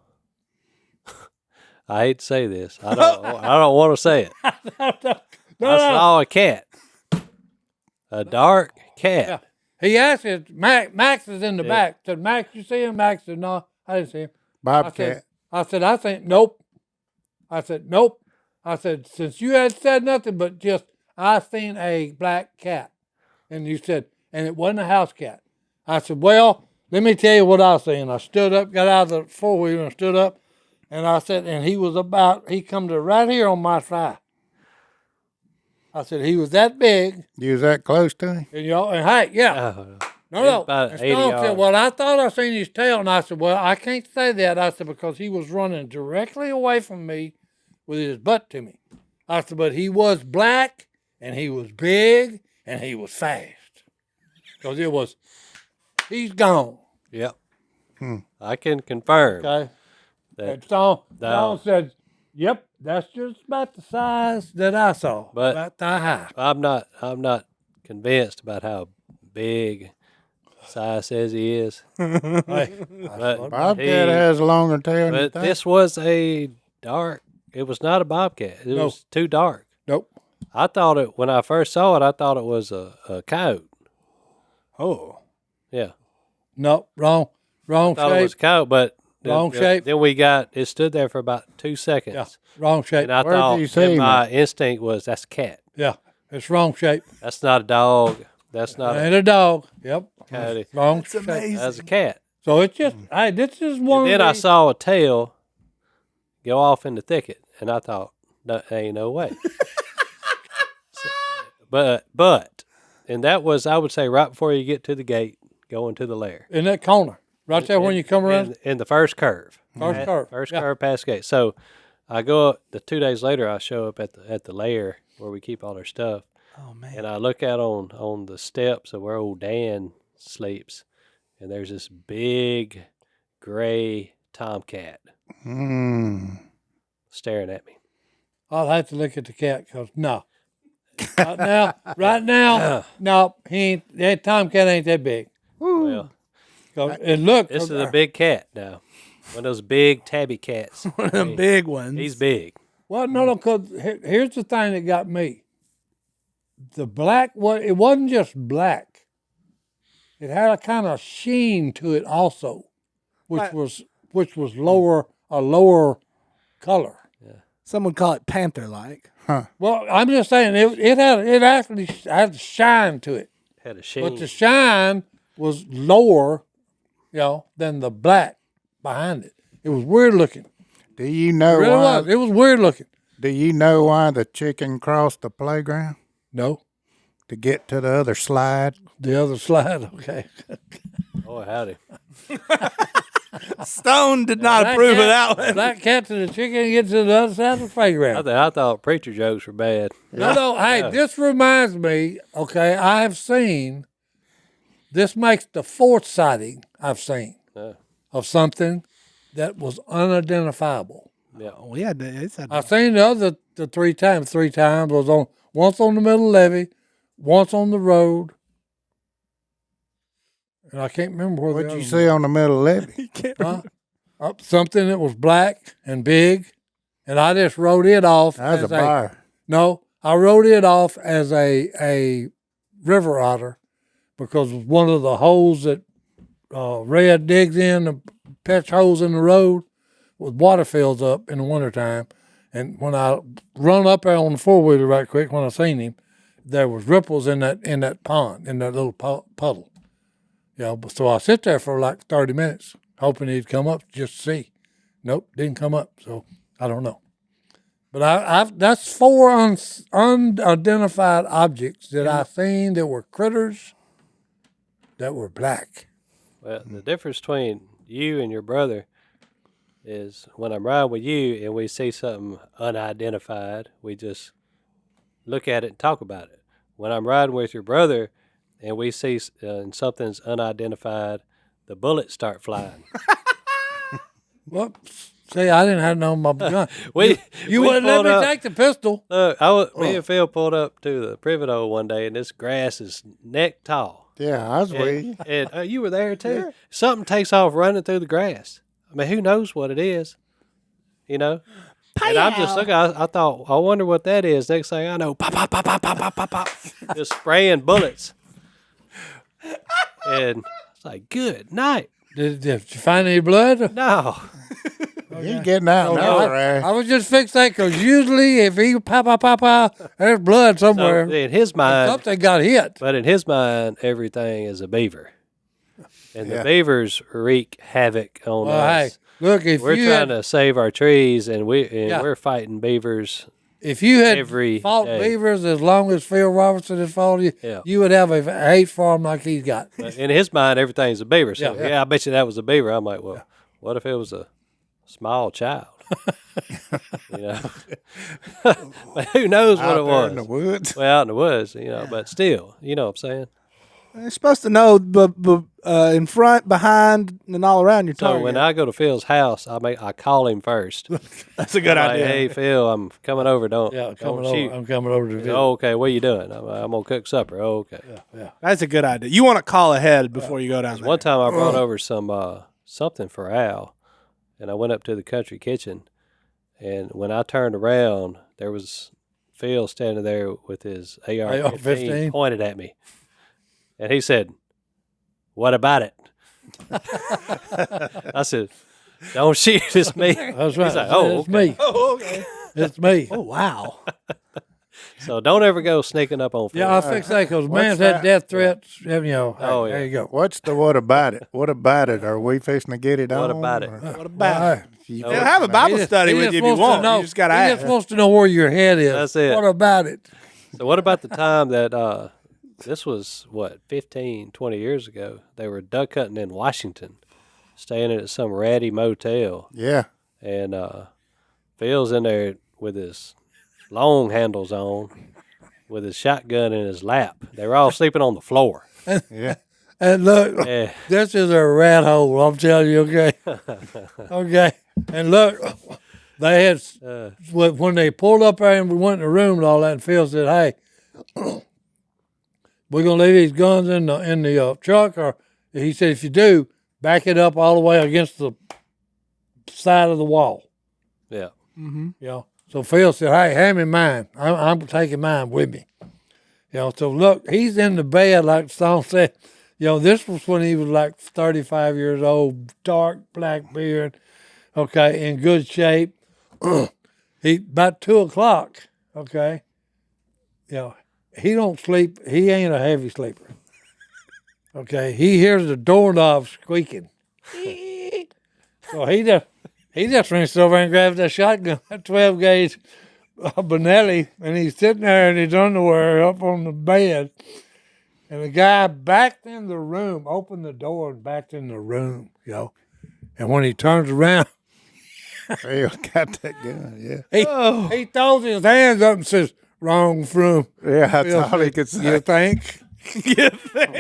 I hate to say this. I don't want to say it. I saw a cat, a dark cat. Yeah. He asked us, Max is in the back. Said, Max, you see him? Max said, no, I didn't see him. Bobcat. I said, I think, nope. I said, nope. I said, since you had said nothing but just, I seen a black cat. And you said, and it wasn't a house cat. I said, well, let me tell you what I seen. I stood up, got out of the four-wheeler and stood up. And I said, and he come to right here on my thigh. I said, he was that big. You was that close to him? And and hey, yeah. Oh, No. about And 80 Stone said, yards. well, I thought I seen his tail. And I said, well, I can't say that. I said, because he was running directly away from me with his butt to me. I said, but he was black and he was big and he was fast. Because he's gone. Yep. I can confirm Okay. that. And Stone No. said, yep, that's just about the size that I saw. But- about thigh high. I'm not convinced about how big Si says he is. Hey, But Bobcat has a longer tail than you But think. this was a dark. It was not a bobcat. It No. was too dark. nope. I thought it when I first saw it. I thought it was a coyote. Oh. Yeah, Nope. Wrong thought it was shape. a coyote, but Wrong shape. Then it stood there for about 2 seconds. Yeah. Wrong shape. And I Where did thought you see and him my instinct was that's a cat. Yeah. It's wrong shape. That's not a dog. That's not Ain't a dog. Yep. Coyote. Wrong It's shape. amazing. That's a cat. So it's just, hey, this is one And then of I these- saw a tail go off in the thicket, and I thought, no, ain't no way. But, and that was, I would say, right before you get to the gate, going to the lair. in that corner, right there when you come around. In the first curve. First curve. First Yeah. curve past gate. So I go up, 2 days later, I show up at the lair where we keep all our stuff. Oh man. And I look out on the steps of where old Dan sleeps, and there's this big gray tomcat staring at me. I'll have to look at the cat because no. Right now, no, he ain't. That tomcat ain't that big. Well, 'Cause- and look, this is a big cat now. One of those big tabby cats. One of the big ones. He's big. well, no, because here's the thing that got me. The black, it wasn't just black. It had a kind of sheen to it also, which Right. was a lower color. Some would call it panther-like. Well, I'm just saying it actually had shine to it, Had a sheen. but the shine was lower, than the black behind it. It was weird looking. Do you It know really why? was. It was weird looking. Do you know why the chicken crossed the playground? No, To get to the other slide. the other slide. Okay. Oh, howdy. Stone did not approve of that one. Black cat to the chicken and get to the other side of the playground. I thought preacher jokes were bad. No. Hey, this reminds me. Okay, I have seen. This makes the fourth sighting I've seen Yeah. of something that was unidentifiable. We had to. It's a, I've seen the three times. Three times was once on the middle levee, once on the road, and I can't remember where. What'd the you other see on the middle levee? one- Huh? Something that was black and big, and I just wrote it off. That's a as bar. No, I wrote it off as a river otter because one of the holes that Red digs in, the patch holes in the road, with water fills up in the wintertime. And when I run up there on the four-wheeler right quick, when I seen him, there was ripples in that pond, in that little puddle. So I sit there for like 30 minutes, hoping he'd come up just to see. Nope, didn't come up. So I don't know. But that's 4 unidentified objects that I seen that were critters that were black. Well, the difference between you and your brother is when I'm riding with you and we see something unidentified, we just look at it and talk about it. When I'm riding with your brother and we see and something's unidentified, the bullets start flying. Well, see, I didn't have no my gun. We You we wouldn't let pulled me up- take the pistol. Look, me and Phil pulled up to the privet hole one day, and this grass is neck tall. Yeah, I was with you. And you were there too. Something takes off running through the grass. I mean, who knows what it is? You know? And I'm just looking, I thought, I wonder what that is. Next thing I know, pop, pop, pop, pop, pop, pop, pop, pop. Just spraying bullets. And it's like, good night. Did you find any blood? No. You getting out now, right? I was just fixing because usually if he pop, pop, pop, pop, there's blood So somewhere. in his mind, Something got hit. but in his mind, everything is a beaver. And Yeah. the beavers wreak havoc on Well, hey, us. look, if We're you trying had, to save our trees, and Yeah. we're fighting beavers. if you had every fought day. beavers as long as Phil Robertson has fought you, Yeah. you would have a hate for him like he's got. But in his mind, everything's a beaver. So Yeah. yeah, I bet you that was a beaver. I'm like, well, what if it was a small child? You know, but who knows what Out it there was? in the woods. Well, out in the woods, you know, but still, you know what I'm saying? You're supposed to know, but in front, behind, and all around your So target. when I go to Phil's house, I call him first. That's a good Like, idea. hey Phil, I'm coming over. Don't Yeah, don't shoot. I'm coming over to visit. Oh, okay. What are you doing? I'm gonna cook supper. Oh, okay. That's a good idea. You want to call ahead before you go down there. One time I brought over some something for Al, and I went up to the country kitchen, and when I turned around, there was Phil standing there with his AR-15 AR-15? pointed at me, and he said, "What about it?" I said, "Don't shoot, it's me." That's right. He's like, "Oh, it's okay." me. Oh, okay. It's me. Oh, wow. So don't ever go sneaking up on Phil. Yeah, I fixed that because man's that? had death threats. You know, Oh, hey, yeah. there you go. What's the what about it? What about it? Are we fixing to get it on? What about it? or- What about All it? right. You No. They'll have a Bible He just- study he with just you if you wants to want. know- You just got to He ask. just wants to know where your head is. That's it. What about it? So what about the time that this was, 15, 20 years ago, they were duck hunting in Washington, staying at some ratty motel, Yeah. and Phil's in there with his long handles on, with his shotgun in his lap. They were all sleeping on the floor. Yeah. And look, Yeah. this is a rat hole. I'm telling you, okay, okay. And look, they had when they pulled up there and we went in the room and all that. And Phil said, "Hey, we're gonna leave these guns in the truck." Or he said, "If you do, back it up all the way against the side of the wall." Yeah. Mm-hmm. You know. So Phil said, "Hey, hand me mine. I'm taking mine with me." You know. So look, he's in the bed like Stone said. You know, this was when he was like 35 years old, dark black beard, okay, in good shape. He about 2:00, okay. You know, he don't sleep. He ain't a heavy sleeper. Okay, he hears the doorknob squeaking. So he just reached over and grabbed that shotgun, that 12 gauge Benelli, and he's sitting there in his underwear up on the bed. And the guy backed in the room, opened the door and backed in the room, you know. And when he turns around, Phil got that gun. Yeah. he throws his hands up and says, "Wrong room." Yeah. That's Phil all he said, could say. "You think?"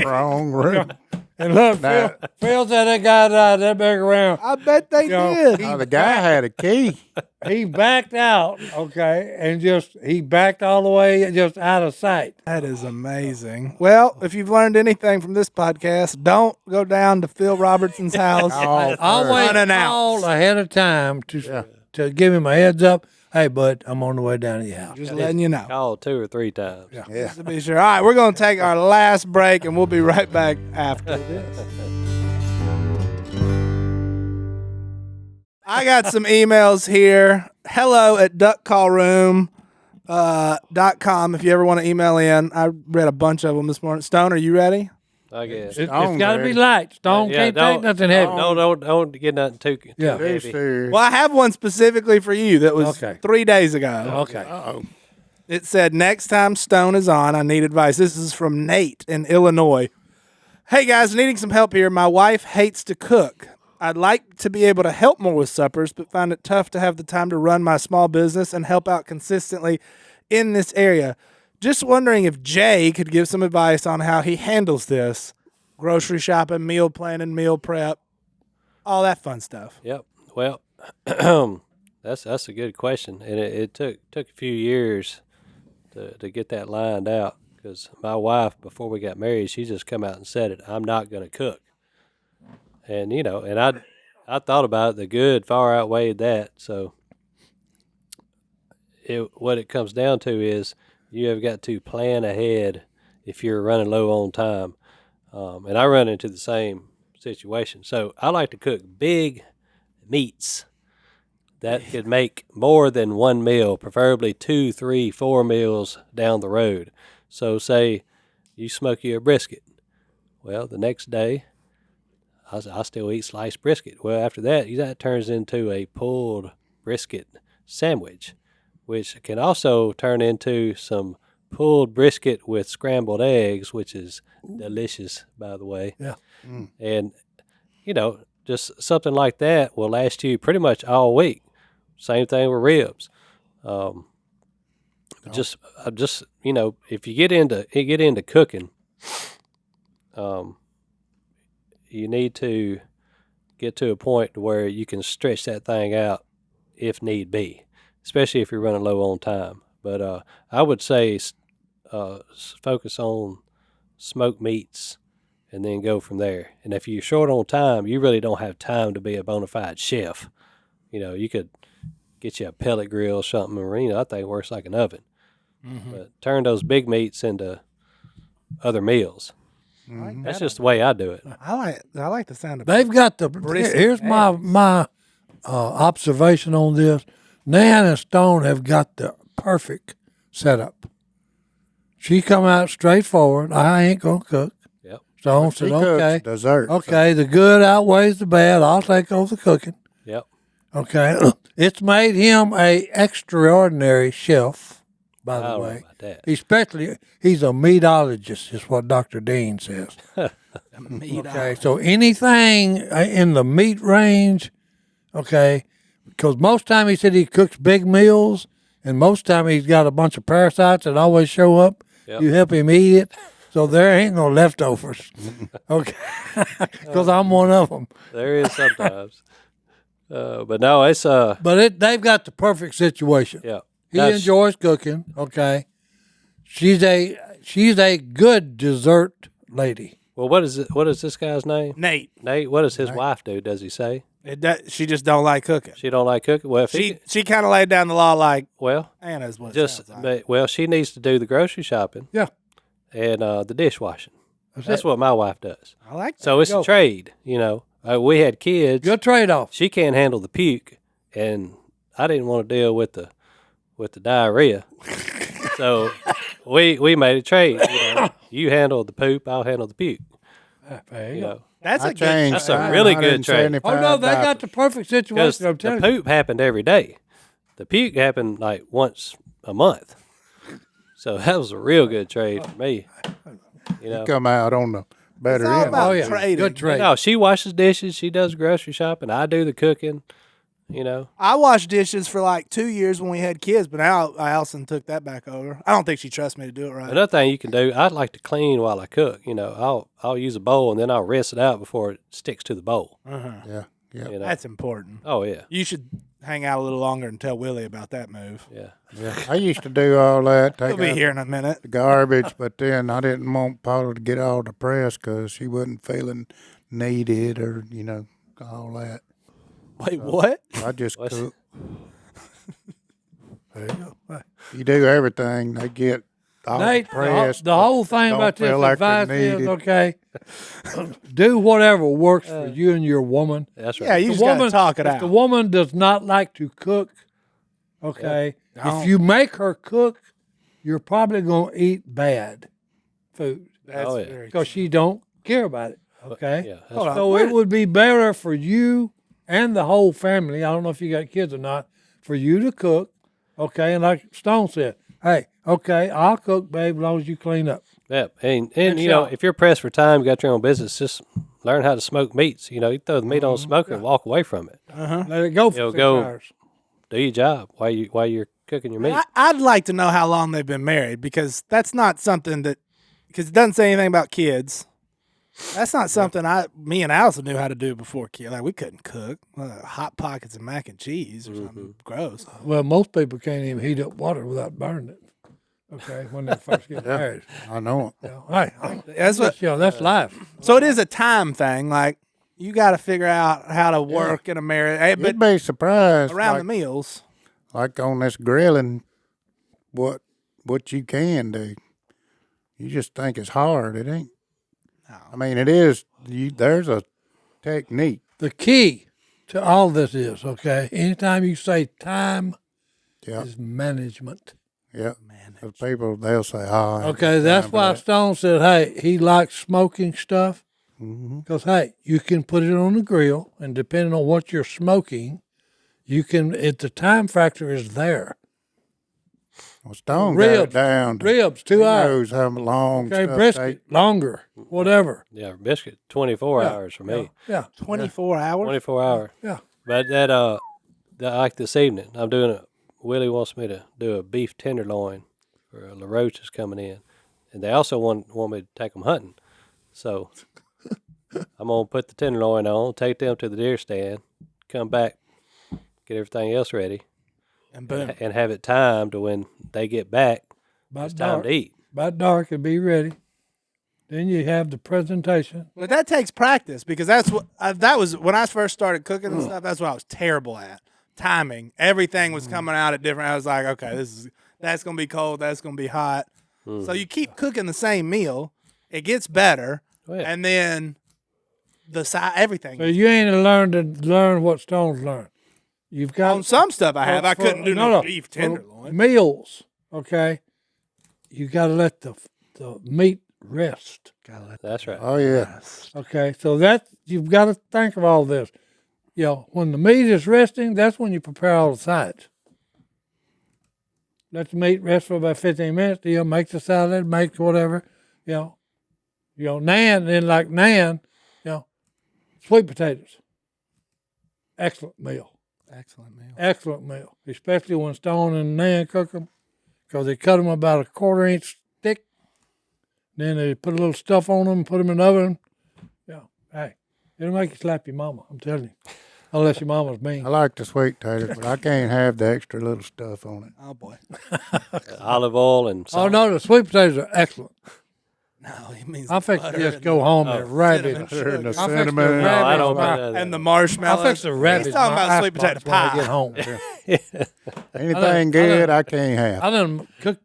Wrong room. And look, Nah. Phil said that guy died that big around. I bet they You know, did. Oh, the guy had a key. He backed out, okay, and he backed all the way just out of sight. That is amazing. Well, if you've learned anything from this podcast, don't go down to Phil Robertson's house. Oh, Always Unannounced. call ahead of time to give him a heads up. Hey, bud, I'm on the way down to your house. Just letting you know. Call 2 or 3 times. yeah. Just to be sure. All right, we're going to take our last break, and we'll be right back after this. I got some emails here. Hello at duckcallroom.com if you ever want to email in. I read a bunch of them this morning. Stone, are you ready? I guess. It's Stone, got to be Greg. light. Stone can't take nothing heavy. Don't get nothing too Yeah. Too heavy. serious. Well, I have one specifically for you that was Okay. 3 days ago. Okay. Uh-oh. It said, next time Stone is on, I need advice. This is from Nate in Illinois. Hey, guys, needing some help here. My wife hates to cook. I'd like to be able to help more with suppers, but find it tough to have the time to run my small business and help out consistently in this area. just wondering if Jay could give some advice on how he handles this grocery shopping, meal planning, meal prep, all that fun stuff. Yep. Well, that's a good question, and it took a few years to get that lined out, because my wife, before we got married, she just come out and said it. I'm not going to cook, and I thought about it. The good far outweighed that. So what it comes down to is you have got to plan ahead if you're running low on time, and I run into the same situation. So I like to cook big meats that could make more than one meal, preferably 2, 3, 4 meals down the road. So say you smoke you a brisket. Well, the next day, I still eat sliced brisket. Well, after that turns into a pulled brisket sandwich, which can also turn into some pulled brisket with scrambled eggs, which is delicious, by the way. Yeah. And, just something like that will last you pretty much all week. Same thing with ribs. Just if you get into cooking, you need to get to a point where you can stretch that thing out if need be, especially if you're running low on time. But I would say focus on smoked meats and then go from there. And if you're short on time, you really don't have time to be a bona fide chef. You could get you a pellet grill or something, or that thing works like an oven. Mm-hmm. But turn those big meats into other meals. Mm-hmm. That's just the way I do it. I like the sound of They've got the. Here's my observation on this. Nan and Stone have got the perfect setup. She come out straightforward. I ain't gonna cook. Yep. Stone said, "Okay, dessert. Okay, the good outweighs the bad. I'll take over the cooking." Yep. Okay, it's made him a extraordinary chef. By I the don't way, know about that. especially he's a meatologist, is what Dr. Dean says. Okay, so anything in the meat range, okay, because most time he said he cooks big meals, and most time he's got a bunch of parasites that always show up. Yep. You help him eat it, so there ain't no leftovers. Okay, because I'm one of them. There is sometimes, but no, it's They've got the perfect situation. yeah. He enjoys cooking. Okay, she's a good dessert lady. Well, what is this guy's name? Nate. Nate. What does his wife do? Does he say She just don't like cooking. she don't like cooking? Well, if She kind of laid down the law like well, Anna's what it just sounds like. well, she needs to do the grocery shopping. Yeah. And the dishwashing. That's it. what my wife does. I like that. So it's a trade. We had kids. Good trade-off. She can't handle the puke, and I didn't want to deal with the diarrhea. So we made a trade. You handle the poop, I'll handle the puke. There you go. That's a good. That's a really good trade. Oh no, they got the perfect Because situation. I'm the telling you. poop happened every day. The puke happened like once a month. So that was a real good trade for me. Come out on the better all end. about Oh yeah, trading. good trade. No, she washes dishes. She does grocery shopping. I do the cooking. I washed dishes for like 2 years when we had kids, but now Allison took that back over. I don't think she trusts me to do it right. Another thing you can do, I'd like to clean while I cook. I'll use a bowl and then I'll rinse it out before it sticks to the bowl. Yeah. That's important. Oh yeah, You should hang out a little longer and tell Willie about that move. yeah. I used to do all that. He'll Take be out here in a minute. the garbage, but then I didn't want Paula to get all depressed because she wasn't feeling needed or all that. Wait, what? I just What's- cook. There you go. You do everything, they get all Nate, depressed. the whole thing don't about this feel like they're advice is, needed. okay, do whatever works for you and your woman. That's Yeah, right. you just gotta talk it if out. the woman does not like to cook, okay, if you make her cook, you're probably going to eat bad food That's Oh, yeah. very because she don't care about it, okay? Yeah, that's Hold on. So it would be better for you and the whole family, I don't know if you got kids or not, for you to cook, okay? And like Stone said, hey, okay, I'll cook, babe, as long as you clean up. Yeah, and shop. if you're pressed for time, you got your own business, just learn how to smoke meats. You throw the meat on the smoker and walk away from it. Let it go for 6 go- hours. Do your job while you're cooking your meat. I'd like to know how long they've been married, because that's not something that, because it doesn't say anything about kids. That's not something me and Allison knew how to do before kids. Like, we couldn't cook hot pockets and mac and cheese or something gross. Well, most people can't even heat up water without burning it. Okay, when they first get married. I know it. Hey, That's what. that's life. So it is a time thing. Like, you got to figure out how to work in a marriage. Hey, but You'd be surprised. around like, the meals, like on this grilling, what you can do. You just think it's hard. It ain't. No. I mean, it is. There's a technique. The key to all this is, okay, anytime you say time Yeah, is management. yeah. The people, they'll say, "Oh, I ain't Okay, got that's time for why that." Stone said, hey, he likes smoking stuff. Because, hey, you can put it on the grill, and depending on what you're smoking, you can, the time factor is there. Well, Stone got it Ribs, down. ribs, 2 He hours. knows how long Okay, stuff brisket, longer, whatever. Yeah, brisket 24 hours for me. Yeah, 24 hours. 24 hour. yeah. But like this evening, I'm doing Willie wants me to do a beef tenderloin for LaRoche is coming in, and they also want me to take them hunting. So I'm gonna put the tenderloin on, take them to the deer stand, come back, get everything else ready, And boom. and have it timed to when they get back. About It's time dark. to eat. About dark, it'll be ready. Then you have the presentation. But that takes practice, because that's what that was when I first started cooking and stuff. That's what I was terrible at. Timing. Everything was coming out at different. I was like, okay, that's gonna be cold. That's gonna be hot. So you keep cooking the same meal. It gets better, Oh, yeah. and then everything. So you ain't learn what Stone's learned. You've got On some stuff I have. I couldn't do no beef for tenderloin. meals. Okay, you got to let the meat rest. That's right. Oh yeah. Okay, so that you've got to think of all this. You know, when the meat is resting, that's when you prepare all the sides. Let the meat rest for about 15 minutes. You know, make the salad, make whatever. You know, Nan. Then like Nan, sweet potatoes. Excellent meal. Excellent meal. Excellent meal, especially when Stone and Nan cook them, because they cut them about a 1/4 inch thick. Then they put a little stuff on them, put them in the oven. Yeah, hey, it'll make you slap your mama. I'm telling you, unless your mama's mean. I like the sweet potatoes, but I can't have the extra little stuff on it. Oh boy. Olive oil and Oh salt. no, the sweet potatoes are excellent. No, he means I fix butter just and go home and rabbit. cinnamon Butter and the I fix the cinnamon. No, I don't rabbit. put that and the in. marshmallows. I fix the rabbit. He's talking about sweet potato when I pie. get home. Anything good, I can't have. I done cook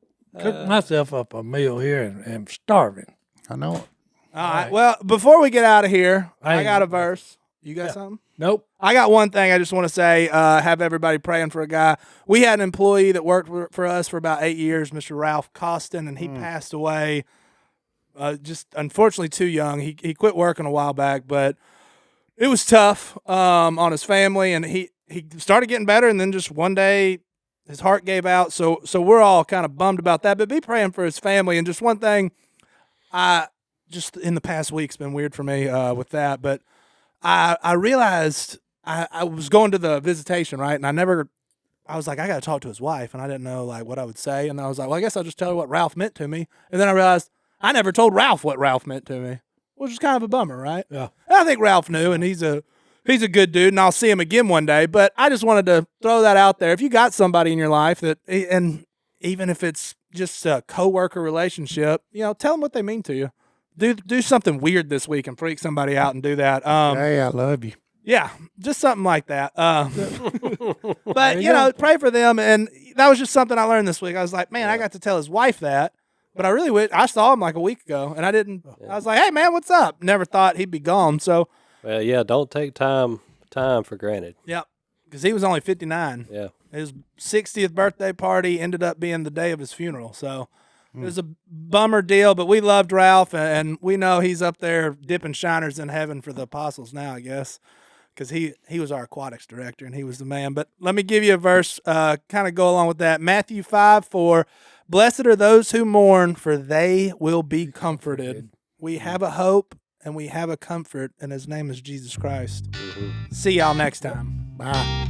myself up a meal here and am starving. I know it. All right. Well, before we get out of here, I Hey. got a verse. You got something? Nope. I got one thing I just want to say. Have everybody praying for a guy. We had an employee that worked for us for about 8 years, Mr. Ralph Costin, and he passed away. Just unfortunately too young. He quit working a while back, but it was tough on his family, and he started getting better, and then just one day his heart gave out. So we're all kind of bummed about that. But be praying for his family. And just one thing, I just in the past week's been weird for me with that, but I realized I was going to the visitation, right, and I was like, I got to talk to his wife, and I didn't know like what I would say, and I was like, well, I guess I'll just tell her what Ralph meant to me, and then I realized I never told Ralph what Ralph meant to me, which is kind of a bummer, right? Yeah. And I think Ralph knew, and he's a good dude, and I'll see him again one day. But I just wanted to throw that out there. If you got somebody in your life that, and even if it's just a coworker relationship, tell them what they mean to you. Do something weird this week and freak somebody out and do that. Hey, I love you. Yeah, just something like that. But pray for them, and that was just something I learned this week. I was like, man, I got to tell his wife that. But I really wish I saw him like a week ago, and I didn't. I was like, "Hey, man, what's up?" Never thought he'd be gone. So, Well, yeah, don't take time for granted. yeah, because he was only 59. Yeah. His 60th birthday party ended up being the day of his funeral. So it was a bummer deal. But we loved Ralph, and we know he's up there dipping shiners in heaven for the apostles now, I guess, because he was our aquatics director and he was the man. But let me give you a verse, kind of go along with that. Matthew 5:4. Blessed are those who mourn, for they will be comforted. We have a hope and we have a comfort, and his name is Jesus Christ. See y'all next time. Bye.